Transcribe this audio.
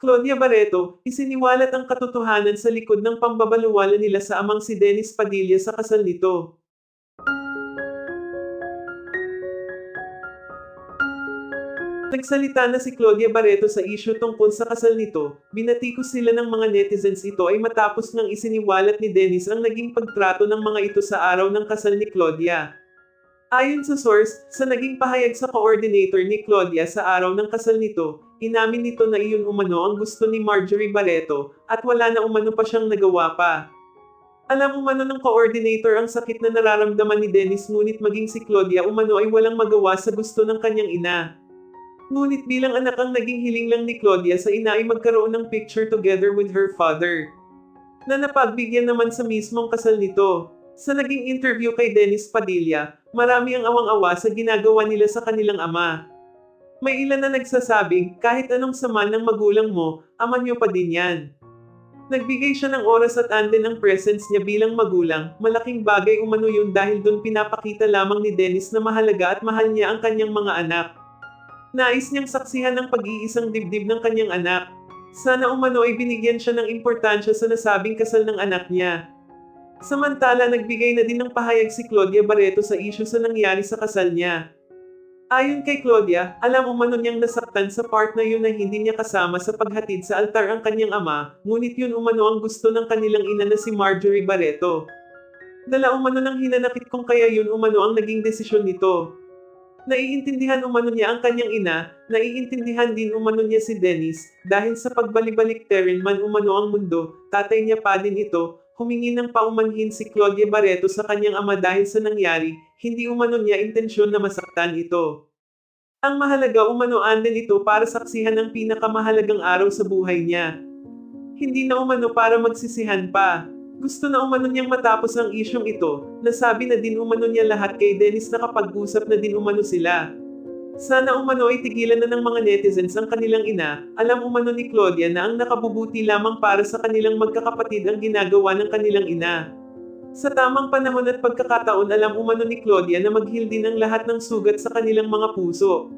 Claudia Barreto, isiniwalat ang katotohanan sa likod ng pambabaluwala nila sa amang si Dennis Padilla sa kasal nito. Nagsalita na si Claudia Barreto sa isyu tungkol sa kasal nito, binatikos sila ng mga netizens ito ay matapos ngang isiniwalat ni Dennis ang naging pagtrato ng mga ito sa araw ng kasal ni Claudia. Ayon sa source, sa naging pahayag sa coordinator ni Claudia sa araw ng kasal nito, inamin nito na iyon umano ang gusto ni Marjorie Barreto, at wala na umano pa siyang nagawa pa. Alam umano ng coordinator ang sakit na nararamdaman ni Dennis ngunit maging si Claudia umano ay walang magawa sa gusto ng kanyang ina. Ngunit bilang anak ang naging hiling lang ni Claudia sa ina ay magkaroon ng picture together with her father, na napagbigyan naman sa mismong kasal nito. Sa naging interview kay Dennis Padilla, marami ang awang-awa sa ginagawa nila sa kanilang ama. May ilan na nagsasabing, kahit anong sama ng magulang mo, ama niyo pa din yan. Nagbigay siya ng oras at andin ang presence niya bilang magulang, malaking bagay umano yun dahil dun pinapakita lamang ni Dennis na mahalaga at mahal niya ang kanyang mga anak. Nais niyang saksihan ang pag-iisang dibdib ng kanyang anak. Sana umano ay binigyan siya ng importansya sa nasabing kasal ng anak niya. Samantala nagbigay na din ng pahayag si Claudia Barreto sa isyu sa nangyari sa kasal niya. Ayon kay Claudia, alam umano niyang nasaktan sa part na yun na hindi niya kasama sa paghatid sa altar ang kanyang ama, ngunit yun umano ang gusto ng kanilang ina na si Marjorie Barreto. Dala umano ng hinanakit kung kaya yun umano ang naging desisyon nito. Naiintindihan umano niya ang kanyang ina, naiintindihan din umano niya si Dennis, dahil sa pagbalik-balik terrain man umano ang mundo, tatay niya pa din ito, humingi ng paumanhin si Claudia Barreto sa kanyang ama dahil sa nangyari, hindi umano niya intensyon na masaktan ito. Ang mahalaga umano andin ito para saksihan ang pinakamahalagang araw sa buhay niya. Hindi na umano para magsisihan pa. Gusto na umano niyang matapos ang isyong ito, nasabi na din umano niya lahat kay Dennis na kapag-usap na din umano sila. Sana umano ay tigilan na ng mga netizens ang kanilang ina, alam umano ni Claudia na ang nakabubuti lamang para sa kanilang magkakapatid ang ginagawa ng kanilang ina. Sa tamang panahon at pagkakataon alam umano ni Claudia na maghil din ang lahat ng sugat sa kanilang mga puso.